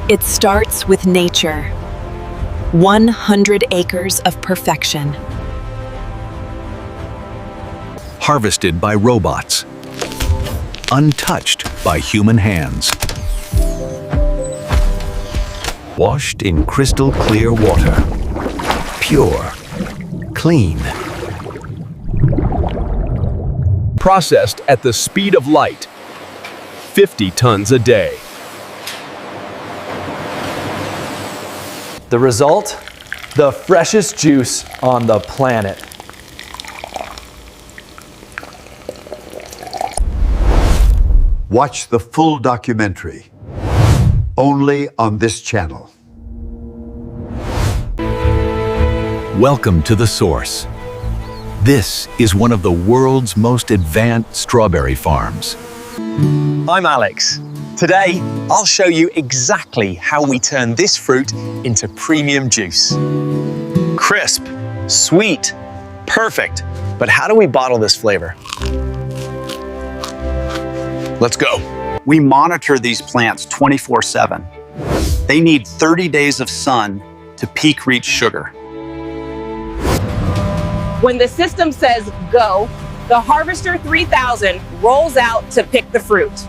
It starts with nature. 100 acres of perfection. Harvested by robots. Untouched by human hands. Washed in crystal clear water. Pure. Clean. Processed at the speed of light. 50 tons a day. The result? The freshest juice on the planet. Watch the full documentary, only on this channel. Welcome to the source. This is one of the world's most advanced strawberry farms. I'm Alex. Today, I'll show you exactly how we turn this fruit into premium juice. Crisp, sweet, perfect. But how do we bottle this flavor? Let's go. We monitor these plants 24/7. They need 30 days of sun to peak reach sugar. When the system says go, the Harvester 3000 rolls out to pick the fruit.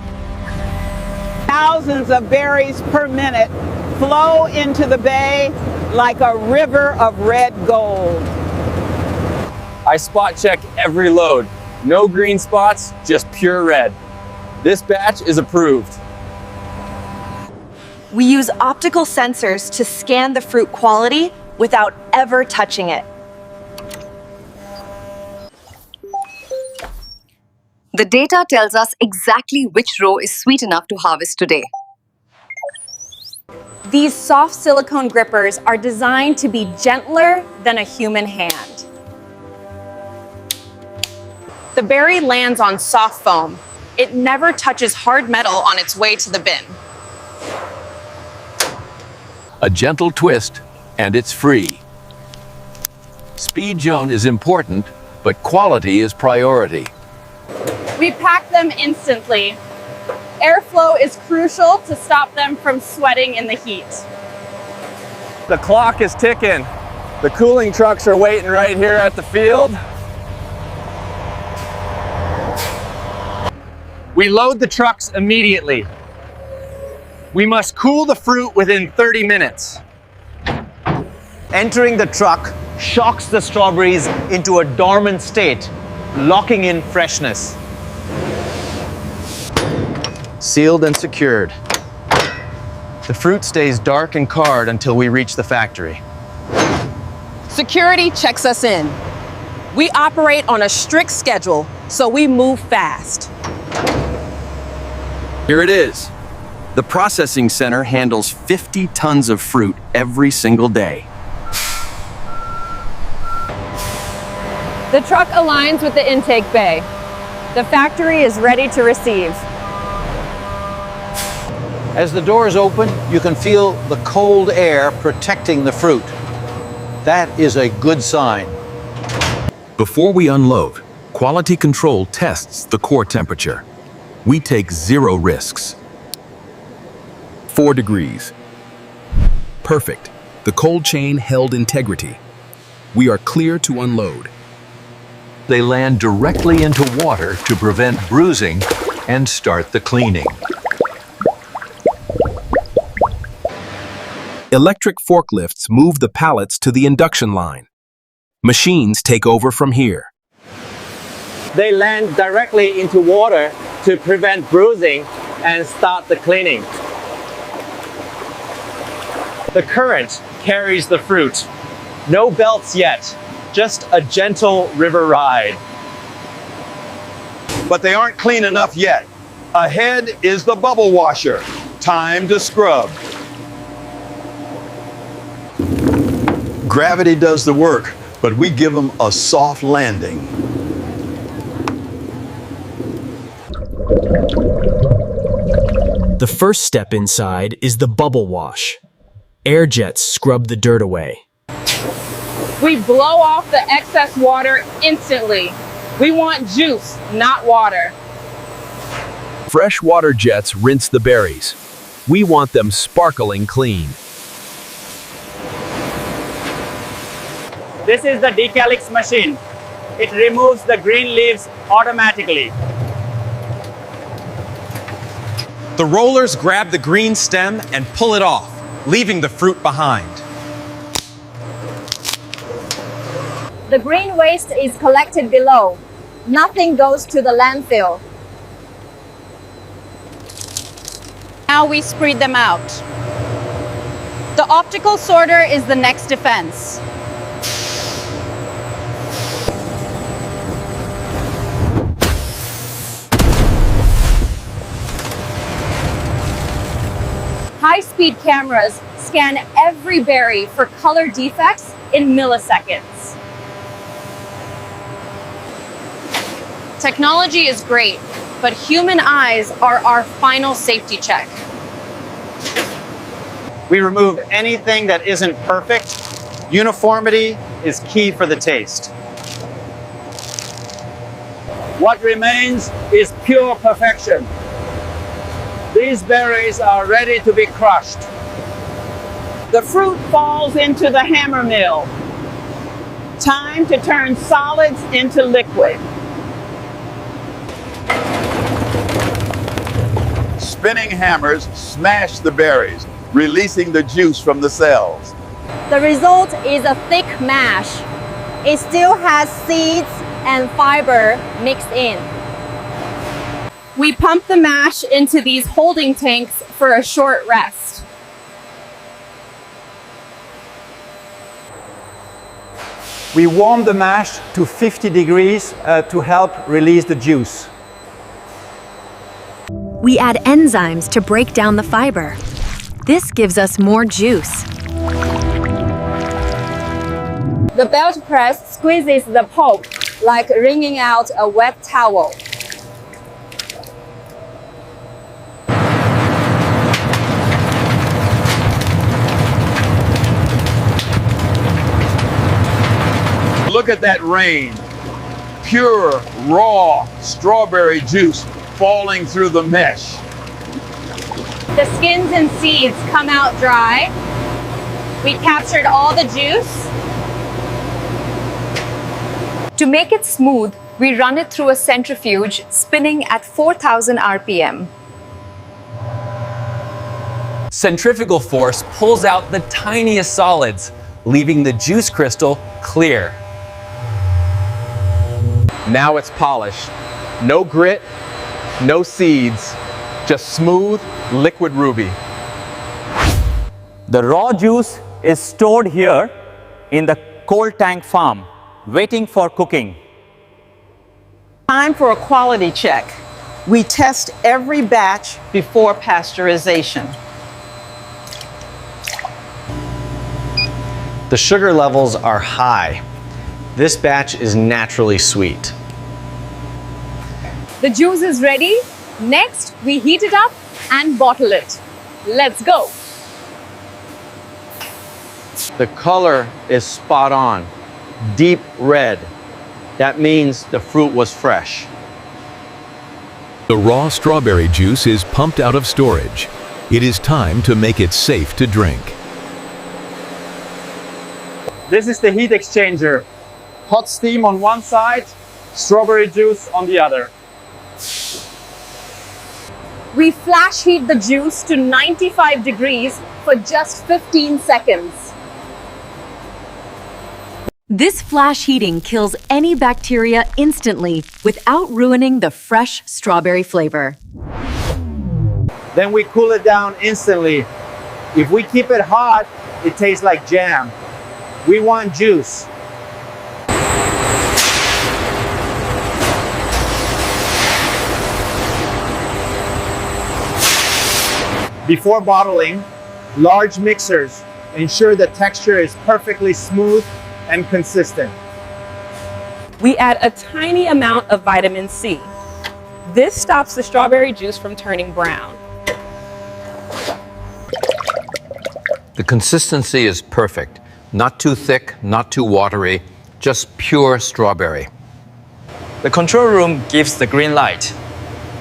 Thousands of berries per minute flow into the bay like a river of red gold. I spot check every load. No green spots, just pure red. This batch is approved. We use optical sensors to scan the fruit quality without ever touching it. The data tells us exactly which row is sweet enough to harvest today. These soft silicone grippers are designed to be gentler than a human hand. The berry lands on soft foam. It never touches hard metal on its way to the bin. A gentle twist, and it's free. Speed zone is important, but quality is priority. We pack them instantly. Airflow is crucial to stop them from sweating in the heat. The clock is ticking. The cooling trucks are waiting right here at the field. We load the trucks immediately. We must cool the fruit within 30 minutes. Entering the truck shocks the strawberries into a dormant state, locking in freshness. Sealed and secured. The fruit stays dark and carred until we reach the factory. Security checks us in. We operate on a strict schedule, so we move fast. Here it is. The processing center handles 50 tons of fruit every single day. The truck aligns with the intake bay. The factory is ready to receive. As the doors open, you can feel the cold air protecting the fruit. That is a good sign. Before we unload, quality control tests the core temperature. We take 0 risks. 4 degrees. Perfect. The cold chain held integrity. We are clear to unload. They land directly into water to prevent bruising and start the cleaning. Electric forklifts move the pallets to the induction line. Machines take over from here. They land directly into water to prevent bruising and start the cleaning. The current carries the fruit. No belts yet, just a gentle river ride. But they aren't clean enough yet. Ahead is the bubble washer. Time to scrub. Gravity does the work, but we give them a soft landing. The first step inside is the bubble wash. Air jets scrub the dirt away. We blow off the excess water instantly. We want juice, not water. Fresh water jets rinse the berries. We want them sparkling clean. This is the Decalix machine. It removes the green leaves automatically. The rollers grab the green stem and pull it off, leaving the fruit behind. The green waste is collected below. Nothing goes to the landfill. Now we spread them out. The optical sorter is the next defense. High-speed cameras scan every berry for color defects in milliseconds. Technology is great, but human eyes are our final safety check. We remove anything that isn't perfect. Uniformity is key for the taste. What remains is pure perfection. These berries are ready to be crushed. The fruit falls into the hammer mill. Time to turn solids into liquid. Spinning hammers smash the berries, releasing the juice from the cells. The result is a thick mash. It still has seeds and fiber mixed in. We pump the mash into these holding tanks for a short rest. We warm the mash to 50 degrees to help release the juice. We add enzymes to break down the fiber. This gives us more juice. The belt press squeezes the pulp like wringing out a wet towel. Look at that rain. Pure, raw strawberry juice falling through the mesh. The skins and seeds come out dry. We captured all the juice. To make it smooth, we run it through a centrifuge, spinning at 4,000 RPM. Centrifugal force pulls out the tiniest solids, leaving the juice crystal clear. Now it's polished. No grit, no seeds, just smooth, liquid ruby. The raw juice is stored here in the cold tank farm, waiting for cooking. Time for a quality check. We test every batch before pasteurization. The sugar levels are high. This batch is naturally sweet. The juice is ready. Next, we heat it up and bottle it. Let's go. The color is spot on, deep red. That means the fruit was fresh. The raw strawberry juice is pumped out of storage. It is time to make it safe to drink. This is the heat exchanger. Hot steam on one side, strawberry juice on the other. We flash heat the juice to 95 degrees for just 15 seconds. This flash heating kills any bacteria instantly without ruining the fresh strawberry flavor. Then we cool it down instantly. If we keep it hot, it tastes like jam. We want juice. Before bottling, large mixers ensure the texture is perfectly smooth and consistent. We add a tiny amount of vitamin C. This stops the strawberry juice from turning brown. The consistency is perfect. Not too thick, not too watery, just pure strawberry. The control room gives the green light.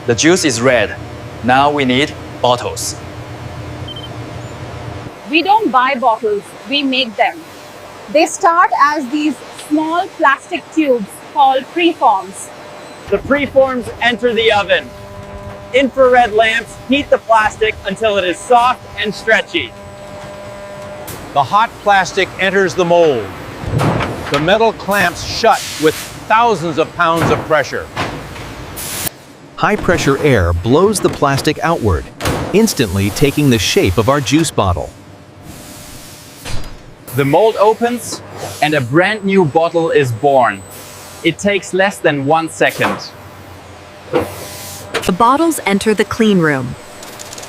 The juice is red. Now we need bottles. We don't buy bottles, we make them. They start as these small plastic tubes called preforms. The preforms enter the oven. Infrared lamps heat the plastic until it is soft and stretchy. The hot plastic enters the mold. The metal clamps shut with thousands of pounds of pressure. High-pressure air blows the plastic outward, instantly taking the shape of our juice bottle. The mold opens and a brand new bottle is born. It takes less than 1 second. The bottles enter the clean room.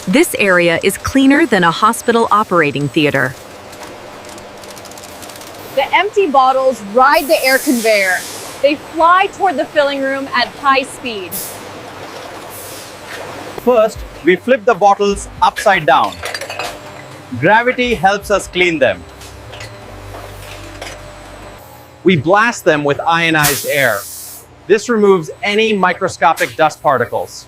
This area is cleaner than a hospital operating theater. The empty bottles ride the air conveyor. They fly toward the filling room at high speed. First, we flip the bottles upside down. Gravity helps us clean them. We blast them with ionized air. This removes any microscopic dust particles.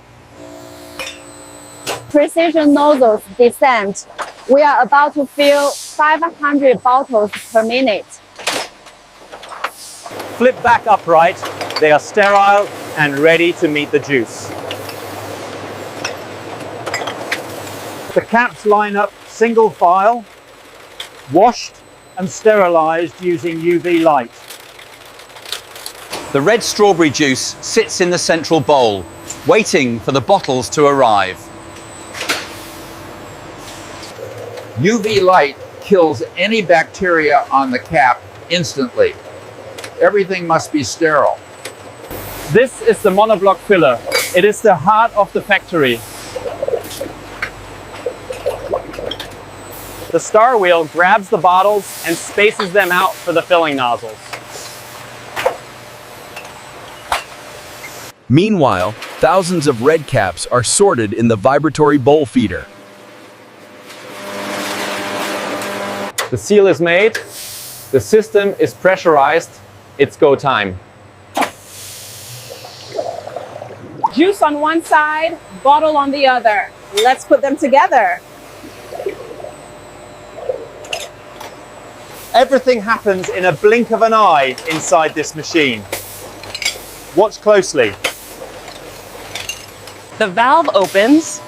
Precision nozzles descent. We are about to fill 500 bottles per minute. Flip back upright. They are sterile and ready to meet the juice. The caps line up single file, washed and sterilized using UV light. The red strawberry juice sits in the central bowl, waiting for the bottles to arrive. UV light kills any bacteria on the cap instantly. Everything must be sterile. This is the monoblock filler. It is the heart of the factory. The star wheel grabs the bottles and spaces them out for the filling nozzles. Meanwhile, thousands of red caps are sorted in the vibratory bowl feeder. The seal is made. The system is pressurized. It's go time. Juice on one side, bottle on the other. Let's put them together. Everything happens in a blink of an eye inside this machine. Watch closely. The valve opens.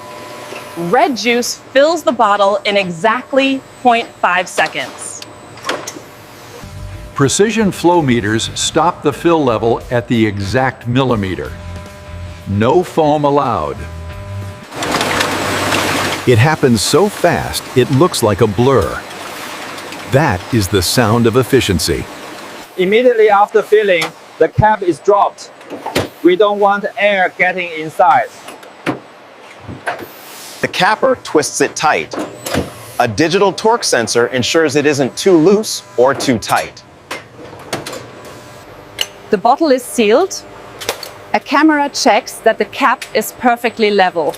Red juice fills the bottle in exactly 0.5 seconds. Precision flow meters stop the fill level at the exact millimeter. No foam allowed. It happens so fast, it looks like a blur. That is the sound of efficiency. Immediately after filling, the cap is dropped. We don't want air getting inside. The capper twists it tight. A digital torque sensor ensures it isn't too loose or too tight. The bottle is sealed. A camera checks that the cap is perfectly level.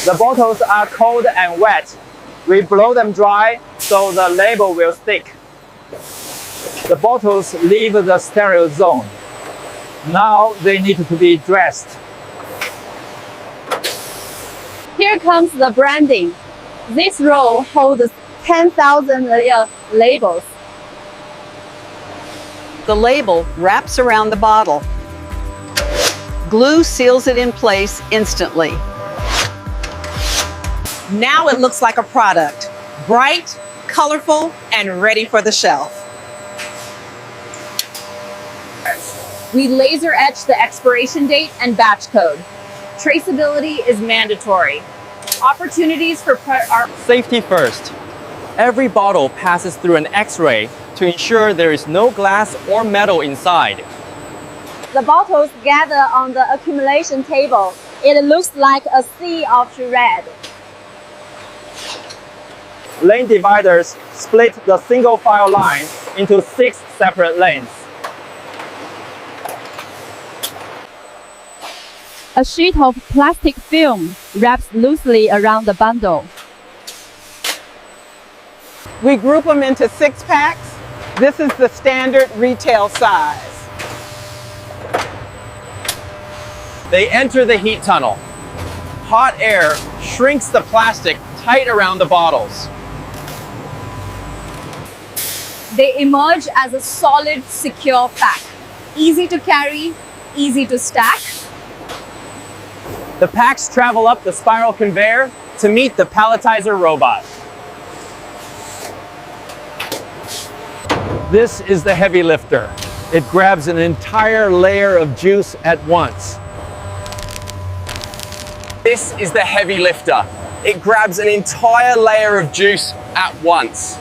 The bottles are cold and wet. We blow them dry so the label will stick. The bottles leave the sterile zone. Now they need to be dressed. Here comes the branding. This roll holds 10,000 labels. The label wraps around the bottle. Glue seals it in place instantly. Now it looks like a product. Bright, colorful, and ready for the shelf. We laser etch the expiration date and batch code. Traceability is mandatory. Opportunities for Safety first. Every bottle passes through an X-ray to ensure there is no glass or metal inside. The bottles gather on the accumulation table. It looks like a sea of red. Lane dividers split the single file line into 6 separate lanes. A sheet of plastic film wraps loosely around the bundle. We group them into 6 packs. This is the standard retail size. They enter the heat tunnel. hot air shrinks the plastic tight around the bottles. They emerge as a solid, secure pack. Easy to carry, easy to stack. The packs travel up the spiral conveyor to meet the palletizer robot. This is the heavy lifter. It grabs an entire layer of juice at once. This is the heavy lifter. It grabs an entire layer of juice at once.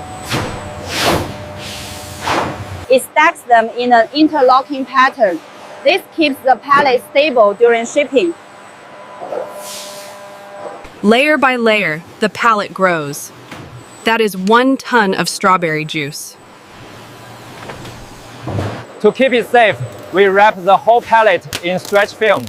It stacks them in an interlocking pattern. This keeps the pallet stable during shipping. Layer by layer, the pallet grows. That is 1 ton of strawberry juice. To keep it safe, we wrap the whole pallet in stretch film.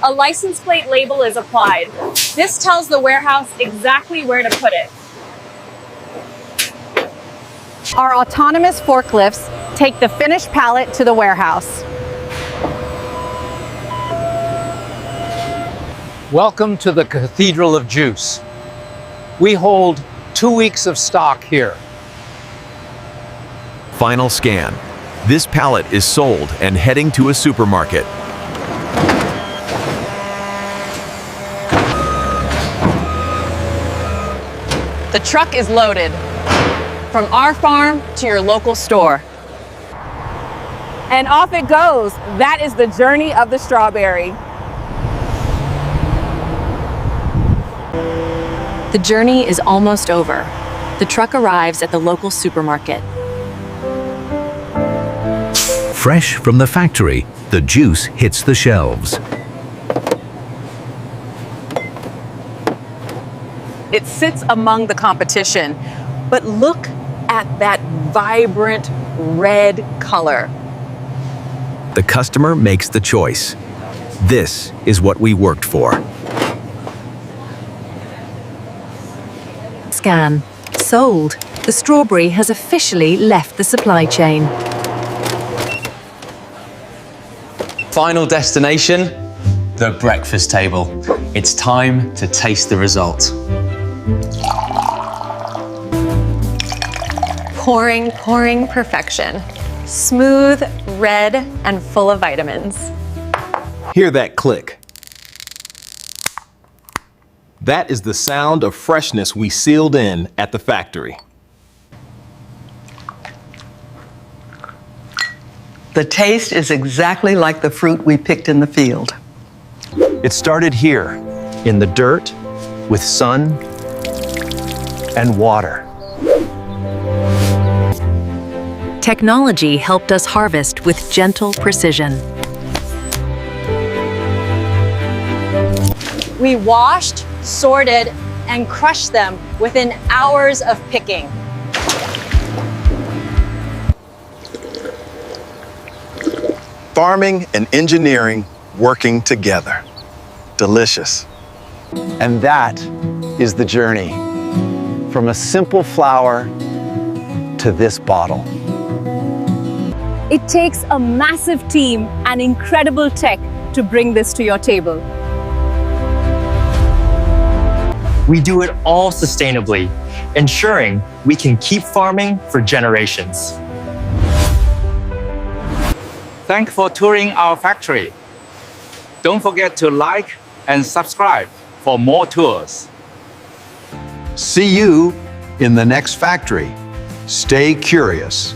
A license plate label is applied. This tells the warehouse exactly where to put it. Our autonomous forklifts take the finished pallet to the warehouse. Welcome to the Cathedral of Juice. We hold 2 weeks of stock here. Final scan. This pallet is sold and heading to a supermarket. The truck is loaded. From our farm to your local store. And off it goes. That is the journey of the strawberry. The journey is almost over. The truck arrives at the local supermarket. Fresh from the factory, the juice hits the shelves. It sits among the competition, but look at that vibrant red color. The customer makes the choice. This is what we worked for. Scan. Sold. The strawberry has officially left the supply chain. Final destination, the breakfast table. It's time to taste the result. Pouring perfection. Smooth, red, and full of vitamins. Hear that click. That is the sound of freshness we sealed in at the factory. The taste is exactly like the fruit we picked in the field. It started here, in the dirt, with sun and water. Technology helped us harvest with gentle precision. We washed, sorted, and crushed them within hours of picking. Farming and engineering working together. Delicious. And that is the journey from a simple flower to this bottle. It takes a massive team and incredible tech to bring this to your table. We do it all sustainably, ensuring we can keep farming for generations. Thanks for touring our factory. Don't forget to like and subscribe for more tours. See you in the next factory. Stay curious.